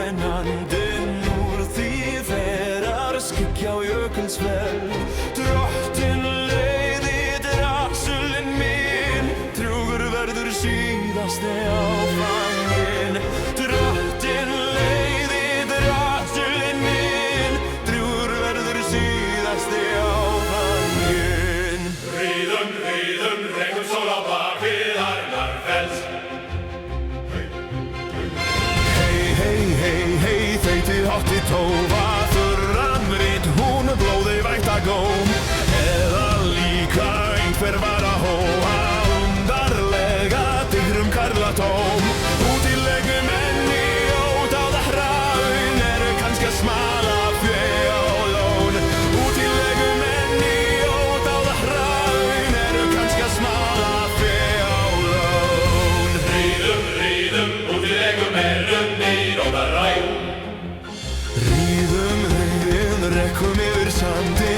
brennandinn úr því þerar skyggja á jökulsfell. Drottinn leiði drasulinn minn, drjúgur verður síðasti áfanginn. Drottinn leiði drasulinn minn, drjúgur verður síðasti áfanginn. Ríðum, ríðum, rekum sól á bakið Arnarfells. Hei, þeyti hátti tófa, þurramrit, hún blóði vætta góm. Eða líka einhver var að hóa, undarlega digrum karlatóm. Útilegumenn í ódáða hraun eru kannski að smala fjö á lón. Útilegumenn í ódáða hraun eru kannski að smala fjö á lón. Ríðum, ríðum, útilegumennum í róðaræ. Ríðum, rekum yfir sandinn.